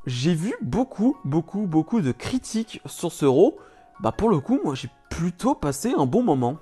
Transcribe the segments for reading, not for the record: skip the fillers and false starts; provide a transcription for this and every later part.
J'ai vu beaucoup de critiques sur ce Raw. Bah pour le coup, moi j'ai plutôt passé un bon moment.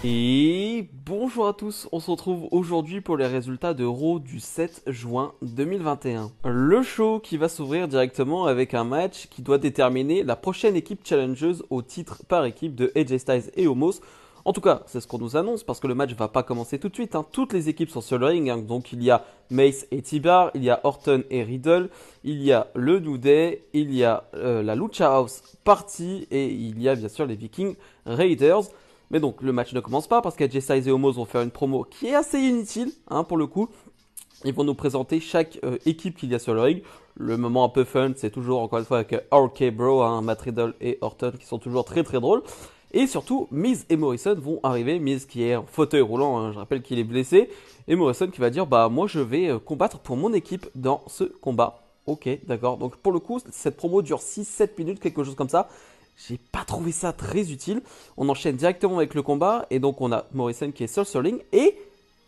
Et bonjour à tous, on se retrouve aujourd'hui pour les résultats de Raw du 7 juin 2021. Le show qui va s'ouvrir directement avec un match qui doit déterminer la prochaine équipe challengeuse au titre par équipe de AJ Styles et Omos. En tout cas, c'est ce qu'on nous annonce parce que le match va pas commencer tout de suite. Toutes les équipes sont sur le ring. Donc il y a Mace et T-Bar, il y a Orton et Riddle, il y a le New Day, il y a la Lucha House Party et il y a bien sûr les Viking Raiders. Mais donc le match ne commence pas parce qu'AJ Styles et Omos vont faire une promo qui est assez inutile pour le coup. Ils vont nous présenter chaque équipe qu'il y a sur le ring. Le moment un peu fun, c'est toujours encore une fois avec RK Bro, Matt Riddle et Orton qui sont toujours très drôles. Et surtout, Miz et Morrison vont arriver. Miz qui est en fauteuil roulant, je rappelle qu'il est blessé. Et Morrison qui va dire, bah moi je vais combattre pour mon équipe dans ce combat. Ok, d'accord. Donc pour le coup, cette promo dure 6-7 minutes, quelque chose comme ça. J'ai pas trouvé ça très utile. On enchaîne directement avec le combat. Et donc on a Morrison qui est seul sur ring. Et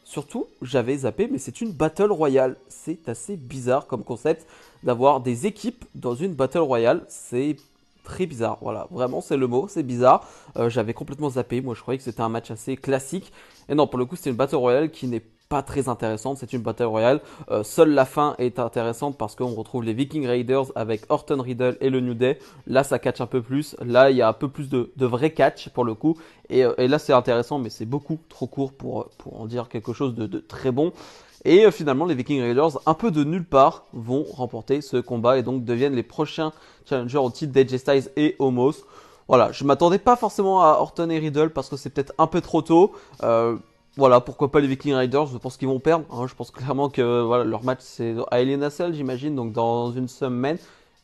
surtout, j'avais zappé, mais c'est une Battle Royale. C'est assez bizarre comme concept d'avoir des équipes dans une Battle Royale. C'est très bizarre, voilà, vraiment c'est le mot, c'est bizarre. J'avais complètement zappé, moi je croyais que c'était un match assez classique. Et non, pour le coup, c'est une Battle Royale qui n'est pas très intéressante, c'est une Battle Royale. Seule la fin est intéressante parce qu'on retrouve les Viking Raiders avec Orton, Riddle et le New Day. Là, ça catch un peu plus. Là, il y a un peu plus de vrai catch pour le coup. Et là, c'est intéressant, mais c'est beaucoup trop court pour en dire quelque chose de très bon. Et finalement, les Viking Raiders, un peu de nulle part, vont remporter ce combat et donc deviennent les prochains challengers au titre d'AJ Styles et Omos. Voilà, je m'attendais pas forcément à Orton et Riddle parce que c'est peut-être un peu trop tôt. Voilà, pourquoi pas les Viking Raiders, je pense qu'ils vont perdre. Je pense clairement que voilà, leur match c'est à Hell in a Cell, j'imagine, donc dans une semaine,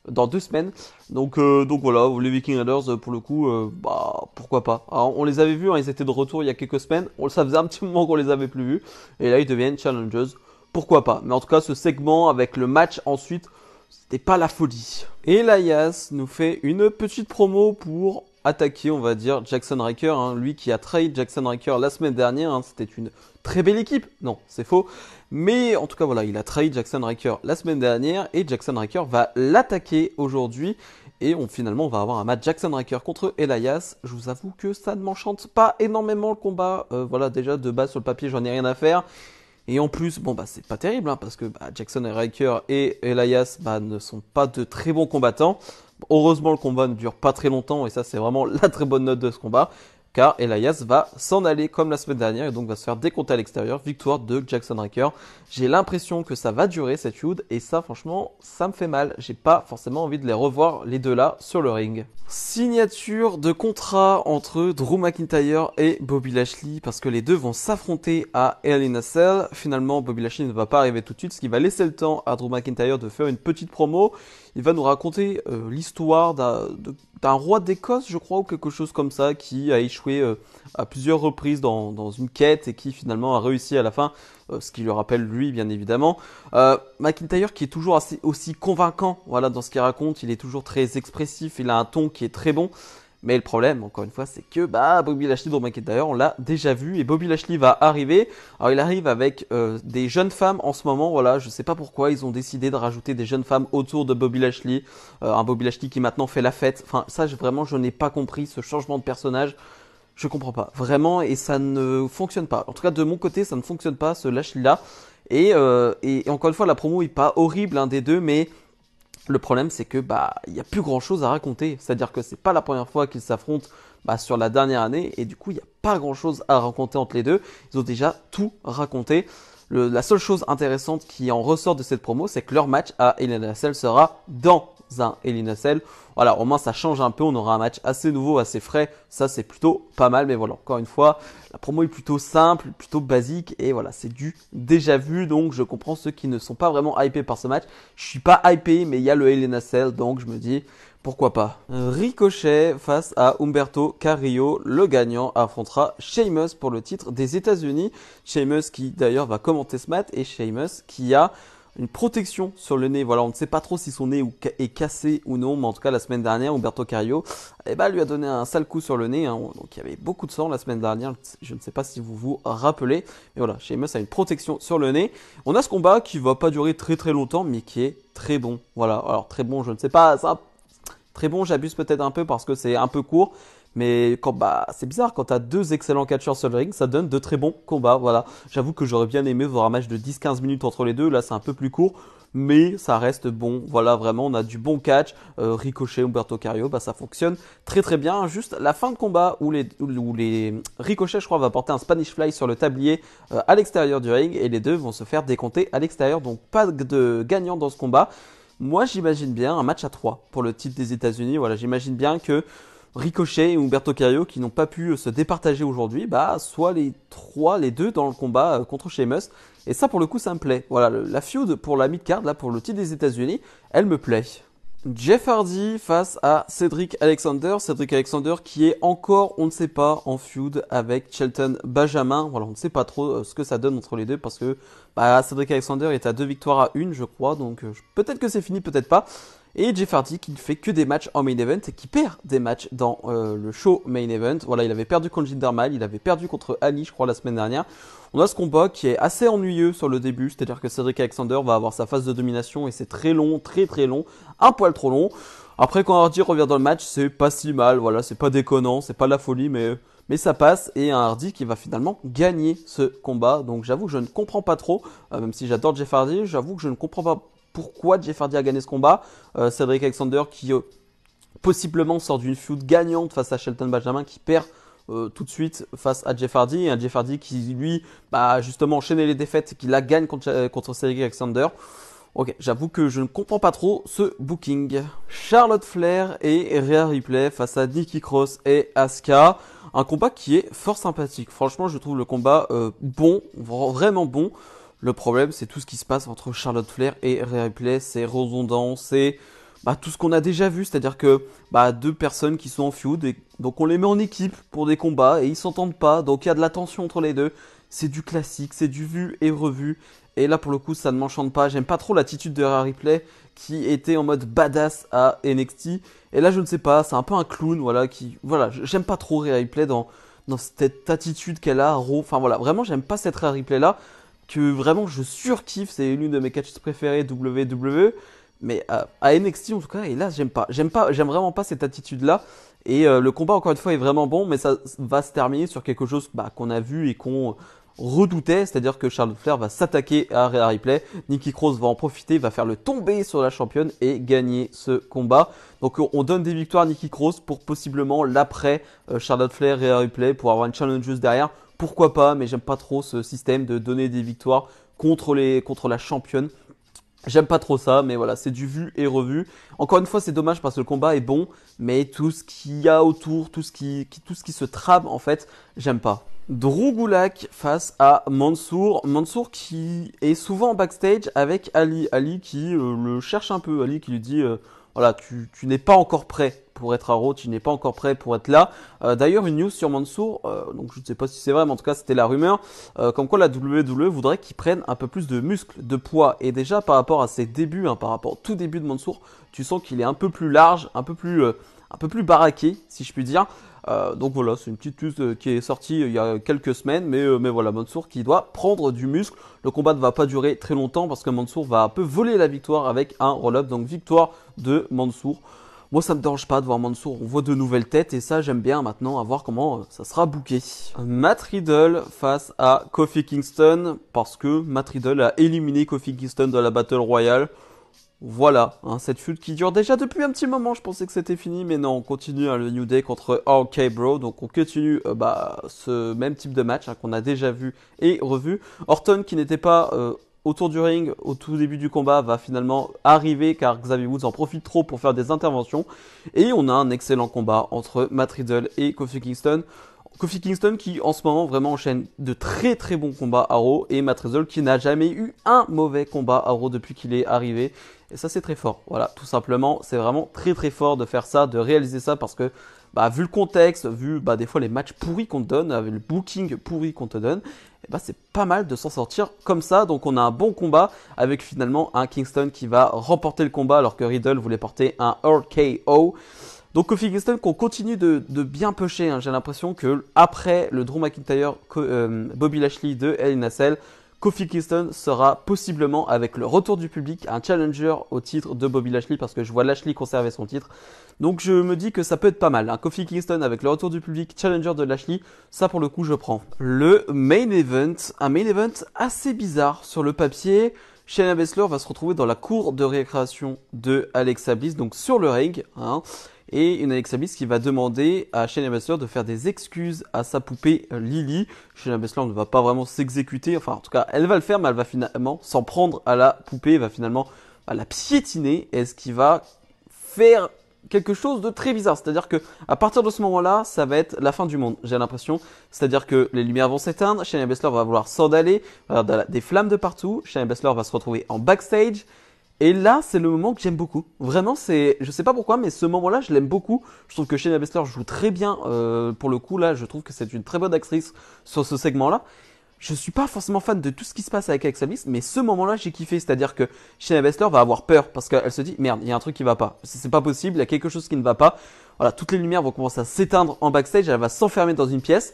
dans 2 semaines. Donc voilà, les Viking Raiders, pour le coup, bah pourquoi pas. Alors, on les avait vus, ils étaient de retour il y a quelques semaines. Ça faisait un petit moment qu'on les avait plus vus. Et là, ils deviennent challengers. Pourquoi pas. Mais en tout cas, ce segment avec le match ensuite, c'était pas la folie. Et Elias nous fait une petite promo pour attaquer, on va dire, Jackson Ryker. Lui qui a trahi Jackson Ryker la semaine dernière. C'était une très belle équipe. Non, c'est faux. Mais en tout cas, voilà, il a trahi Jackson Ryker la semaine dernière. Et Jackson Ryker va l'attaquer aujourd'hui. Et finalement, on va avoir un match Jackson Ryker contre Elias. Je vous avoue que ça ne m'enchante pas énormément le combat. Voilà, déjà de base sur le papier, j'en ai rien à faire. Et en plus, bon bah c'est pas terrible parce que Jackson Ryker et Elias ne sont pas de très bons combattants. Heureusement le combat ne dure pas très longtemps et ça c'est vraiment la très bonne note de ce combat. Car Elias va s'en aller comme la semaine dernière et donc va se faire décompter à l'extérieur. Victoire de Jackson Ryker. J'ai l'impression que ça va durer cette feud et ça franchement ça me fait mal. J'ai pas forcément envie de les revoir les deux là sur le ring. Signature de contrat entre Drew McIntyre et Bobby Lashley parce que les deux vont s'affronter à Hell in a Cell. Finalement Bobby Lashley ne va pas arriver tout de suite, ce qui va laisser le temps à Drew McIntyre de faire une petite promo. Il va nous raconter l'histoire d'un roi d'Écosse, je crois, ou quelque chose comme ça, qui a échoué à plusieurs reprises dans une quête et qui finalement a réussi à la fin, ce qui le rappelle lui, bien évidemment. McIntyre qui est toujours aussi convaincant, voilà, dans ce qu'il raconte, il est toujours très expressif, il a un ton qui est très bon. Mais le problème, encore une fois, c'est que Bobby Lashley, Drew McIntyre, on l'a déjà vu et Bobby Lashley va arriver. Alors il arrive avec des jeunes femmes en ce moment, voilà, je sais pas pourquoi ils ont décidé de rajouter des jeunes femmes autour de Bobby Lashley, un Bobby Lashley qui maintenant fait la fête. Enfin ça, vraiment, je n'ai pas compris ce changement de personnage. Je comprends pas, vraiment, et ça ne fonctionne pas. En tout cas, de mon côté, ça ne fonctionne pas ce Lashley là. Et encore une fois, la promo est pas horrible des deux, mais le problème, c'est que il y a plus grand chose à raconter. C'est-à-dire que c'est pas la première fois qu'ils s'affrontent sur la dernière année et du coup il n'y a pas grand chose à raconter entre les deux. Ils ont déjà tout raconté. La seule chose intéressante qui en ressort de cette promo, c'est que leur match à Hell in a Cell sera dans un Hell in a Cell. Voilà, au moins ça change un peu, on aura un match assez nouveau, assez frais, ça c'est plutôt pas mal, mais voilà, encore une fois, la promo est plutôt simple, plutôt basique, et voilà, c'est du déjà vu, donc je comprends ceux qui ne sont pas vraiment hypés par ce match. Je suis pas hypé, mais il y a le Hell in a Cell, donc je me dis, pourquoi pas. Ricochet face à Humberto Carrillo, le gagnant affrontera Sheamus pour le titre des États-Unis. Sheamus qui d'ailleurs va commenter ce match, et Sheamus qui a une protection sur le nez. Voilà, on ne sait pas trop si son nez est cassé ou non, mais en tout cas la semaine dernière, Humberto Carrillo lui a donné un sale coup sur le nez. Hein. Donc il y avait beaucoup de sang la semaine dernière, je ne sais pas si vous vous rappelez. Mais voilà, Sheamus a une protection sur le nez. On a ce combat qui va pas durer très très longtemps, mais qui est très bon. Voilà, alors très bon, je ne sais pas, ça, très bon, j'abuse peut-être un peu parce que c'est un peu court. Mais c'est bizarre, quand tu as deux excellents catcheurs sur le ring, ça donne de très bons combats. Voilà, j'avoue que j'aurais bien aimé voir un match de 10-15 minutes entre les deux. Là, c'est un peu plus court, mais ça reste bon. Voilà, vraiment, on a du bon catch. Ricochet, Humberto Carrillo, ça fonctionne très très bien. Juste la fin de combat où les Ricochet, je crois, va porter un Spanish Fly sur le tablier à l'extérieur du ring et les deux vont se faire décompter à l'extérieur. Donc, pas de gagnant dans ce combat. Moi, j'imagine bien un match à 3 pour le titre des États-Unis. Voilà, j'imagine bien que Ricochet et Humberto Carrillo qui n'ont pas pu se départager aujourd'hui, soit les deux dans le combat contre Sheamus. Et ça, pour le coup, ça me plaît. Voilà, la feud pour la mid-card, là, pour le titre des États-Unis, elle me plaît. Jeff Hardy face à Cedric Alexander. Cedric Alexander qui est encore, on ne sait pas, en feud avec Shelton Benjamin. Voilà, on ne sait pas trop ce que ça donne entre les deux parce que Cedric Alexander est à 2 victoires à 1, je crois. Donc peut-être que c'est fini, peut-être pas. Et Jeff Hardy qui ne fait que des matchs en main event et qui perd des matchs dans le show main event. Voilà, il avait perdu contre Jinder Mahal, il avait perdu contre Ali, je crois, la semaine dernière. On a ce combat qui est assez ennuyeux sur le début, c'est-à-dire que Cedric Alexander va avoir sa phase de domination et c'est très long, très très long, un poil trop long. Après, quand Hardy revient dans le match, c'est pas si mal, voilà, c'est pas déconnant, c'est pas la folie, mais ça passe. Et un Hardy qui va finalement gagner ce combat. Donc j'avoue que je ne comprends pas trop, même si j'adore Jeff Hardy, j'avoue que je ne comprends pas pourquoi Jeff Hardy a gagné ce combat. Cedric Alexander qui possiblement sort d'une feud gagnante face à Shelton Benjamin qui perd tout de suite face à Jeff Hardy. Et un Jeff Hardy qui lui justement enchaîné les défaites et qui la gagne contre Cedric Alexander. Ok, j'avoue que je ne comprends pas trop ce booking. Charlotte Flair et Rhea Ripley face à Nikki Cross et Asuka. Un combat qui est fort sympathique. Franchement, je trouve le combat bon, vraiment bon. Le problème, c'est tout ce qui se passe entre Charlotte Flair et Rhea Ripley. C'est redondant, c'est tout ce qu'on a déjà vu. C'est-à-dire que deux personnes qui sont en feud, et donc on les met en équipe pour des combats et ils s'entendent pas. Donc il y a de la tension entre les deux. C'est du classique, c'est du vu et revu. Et là, pour le coup, ça ne m'enchante pas. J'aime pas trop l'attitude de Rhea Ripley qui était en mode badass à NXT. Et là, je ne sais pas, c'est un peu un clown, j'aime pas trop Rhea Ripley dans cette attitude qu'elle a à Raw. Enfin voilà, vraiment, j'aime pas cette Rhea Ripley là. Que vraiment je surkiffe, c'est l'une de mes catcheuses préférées WWE, mais à NXT en tout cas, et là j'aime vraiment pas cette attitude là, et le combat encore une fois est vraiment bon, mais ça va se terminer sur quelque chose qu'on a vu et qu'on redoutait, c'est-à-dire que Charlotte Flair va s'attaquer à Rhea Ripley, Nikki Cross va en profiter, va faire le tomber sur la championne et gagner ce combat. Donc on donne des victoires à Nikki Cross pour possiblement l'après Charlotte Flair, Rhea Ripley, pour avoir une challengeuse derrière. Pourquoi pas, mais j'aime pas trop ce système de donner des victoires contre la championne. J'aime pas trop ça, mais voilà, c'est du vu et revu. Encore une fois, c'est dommage parce que le combat est bon, mais tout ce qu'il y a autour, tout ce qui se trame, en fait, j'aime pas. Drew Gulak face à Mansour. Mansour qui est souvent en backstage avec Ali. Ali qui le cherche un peu. Ali qui lui dit voilà, tu n'es pas encore prêt pour être à Raw, tu n'es pas encore prêt pour être là. D'ailleurs, une news sur Mansour, donc je ne sais pas si c'est vrai, mais en tout cas c'était la rumeur, comme quoi la WWE voudrait qu'il prenne un peu plus de muscle, de poids. Et déjà par rapport à ses débuts, par rapport au tout début de Mansour, tu sens qu'il est un peu plus large, un peu plus baraqué, si je puis dire. Donc voilà, c'est une petite news qui est sortie il y a quelques semaines, mais voilà, Mansour qui doit prendre du muscle. Le combat ne va pas durer très longtemps parce que Mansour va un peu voler la victoire avec un roll-up, donc victoire de Mansour. Moi, ça me dérange pas de voir Mansour, on voit de nouvelles têtes et ça, j'aime bien maintenant à voir comment ça sera booké. Matt Riddle face à Kofi Kingston, parce que Matt Riddle a éliminé Kofi Kingston de la Battle Royale. Voilà, cette feud qui dure déjà depuis un petit moment, je pensais que c'était fini, mais non, on continue le New Day contre RK Bro, donc on continue ce même type de match qu'on a déjà vu et revu. Orton qui n'était pas autour du ring au tout début du combat va finalement arriver car Xavier Woods en profite trop pour faire des interventions, et on a un excellent combat entre Matt Riddle et Kofi Kingston. Kofi Kingston qui en ce moment vraiment enchaîne de très très bons combats à Raw, et Matt Riddle qui n'a jamais eu un mauvais combat à Raw depuis qu'il est arrivé. Et ça c'est très fort, voilà, tout simplement, c'est vraiment très très fort de faire ça, de réaliser ça, parce que vu le contexte, vu des fois les matchs pourris qu'on te donne, avec le booking pourri qu'on te donne, c'est pas mal de s'en sortir comme ça. Donc on a un bon combat avec finalement un Kingston qui va remporter le combat alors que Riddle voulait porter un RKO. Donc Kofi Kingston qu'on continue de bien pusher, hein. J'ai l'impression que après le Drew McIntyre, Bobby Lashley de Hell in a Cell, Kofi Kingston sera possiblement, avec le retour du public, un challenger au titre de Bobby Lashley parce que je vois Lashley conserver son titre. Donc je me dis que ça peut être pas mal. Un Kofi Kingston avec le retour du public, challenger de Lashley, ça pour le coup je prends. Le main event, un main event assez bizarre sur le papier. Shayna Baszler va se retrouver dans la cour de récréation de Alexa Bliss, donc sur le ring, hein. Et une Alexa Bliss qui va demander à Shayna Baszler de faire des excuses à sa poupée Lily. Shayna Baszler ne va pas vraiment s'exécuter, enfin en tout cas elle va le faire, mais elle va finalement s'en prendre à la poupée, va finalement la piétiner, et ce qui va faire quelque chose de très bizarre. C'est-à-dire que à partir de ce moment-là, ça va être la fin du monde, j'ai l'impression. C'est-à-dire que les lumières vont s'éteindre, Shayna Baszler va vouloir s'en aller, il va y avoir des flammes de partout, Shayna Baszler va se retrouver en backstage. Et là, c'est le moment que j'aime beaucoup. Vraiment, je sais pas pourquoi, mais ce moment-là, je l'aime beaucoup. Je trouve que Shayna Baszler joue très bien. Pour le coup, là, je trouve que c'est une très bonne actrice sur ce segment-là. Je suis pas forcément fan de tout ce qui se passe avec Alexa Bliss, mais ce moment-là, j'ai kiffé. C'est-à-dire que Shayna Baszler va avoir peur parce qu'elle se dit merde, il y a un truc qui va pas. C'est pas possible, il y a quelque chose qui ne va pas. Voilà, toutes les lumières vont commencer à s'éteindre en backstage. Elle va s'enfermer dans une pièce.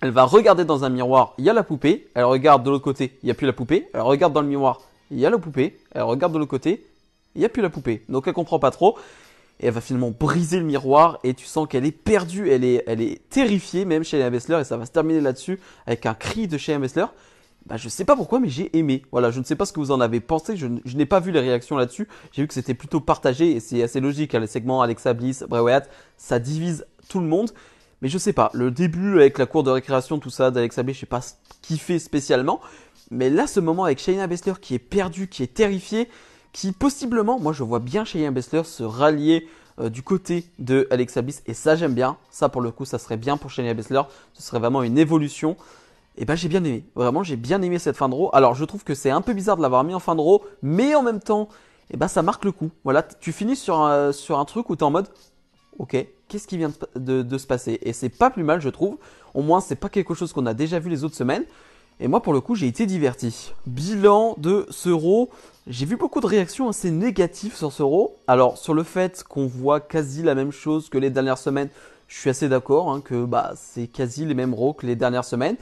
Elle va regarder dans un miroir, il y a la poupée. Elle regarde de l'autre côté, il n'y a plus la poupée. Elle regarde dans le miroir, il y a la poupée. Elle regarde de l'autre côté, il n'y a plus la poupée. Donc elle comprend pas trop. Et elle va finalement briser le miroir et tu sens qu'elle est perdue, elle est terrifiée même Shayna Baszler, et ça va se terminer là-dessus avec un cri de Shayna Baszler. Je sais pas pourquoi, mais j'ai aimé. Voilà, je ne sais pas ce que vous en avez pensé, je n'ai pas vu les réactions là-dessus. J'ai vu que c'était plutôt partagé et c'est assez logique, hein, les segments Alexa Bliss, Bray Wyatt, ça divise tout le monde. Mais je sais pas, le début avec la cour de récréation, tout ça d'Alexa Bliss, je sais pas kiffé spécialement. Mais là, ce moment avec Shayna Baszler qui est perdue, qui est terrifiée, qui possiblement, moi je vois bien Shayna Baszler se rallier du côté de Alexa Bliss, et ça j'aime bien. Ça pour le coup, ça serait bien pour Shayna Baszler, ce serait vraiment une évolution. Et j'ai bien aimé, vraiment j'ai bien aimé cette fin de Raw. Alors je trouve que c'est un peu bizarre de l'avoir mis en fin de Raw, mais en même temps, ça marque le coup. Voilà, tu finis sur un truc où tu es en mode ok, qu'est-ce qui vient de se passer? Et c'est pas plus mal, je trouve. Au moins, c'est pas quelque chose qu'on a déjà vu les autres semaines. Et moi, pour le coup, j'ai été diverti. Bilan de ce Raw. J'ai vu beaucoup de réactions assez négatives sur ce Raw. Alors, sur le fait qu'on voit quasi la même chose que les dernières semaines, je suis assez d'accord, hein, que c'est quasi les mêmes Raw que les dernières semaines.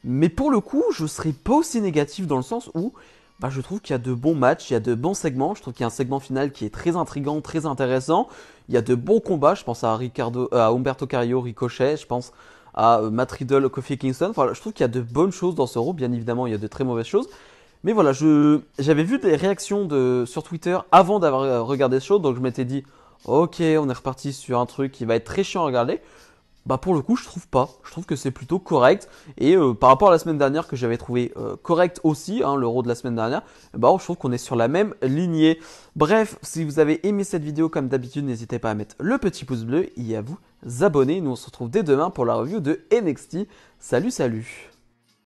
Mais pour le coup, je serais pas aussi négatif dans le sens où je trouve qu'il y a de bons matchs, il y a de bons segments. Je trouve qu'il y a un segment final qui est très intriguant, très intéressant. Il y a de bons combats. Je pense à Humberto Carrillo, Ricochet. Je pense à Matt Riddle, Kofi Kingston. Enfin, je trouve qu'il y a de bonnes choses dans ce Raw. Bien évidemment, il y a de très mauvaises choses. Mais voilà, j'avais vu des réactions sur Twitter avant d'avoir regardé ce show. Donc je m'étais dit, ok, on est reparti sur un truc qui va être très chiant à regarder. Pour le coup, je trouve pas. Je trouve que c'est plutôt correct. Et par rapport à la semaine dernière que j'avais trouvé correct aussi, hein, l'Euro de la semaine dernière, je trouve qu'on est sur la même lignée. Bref, si vous avez aimé cette vidéo, comme d'habitude, n'hésitez pas à mettre le petit pouce bleu et à vous abonner. Nous, on se retrouve dès demain pour la review de NXT. Salut, salut!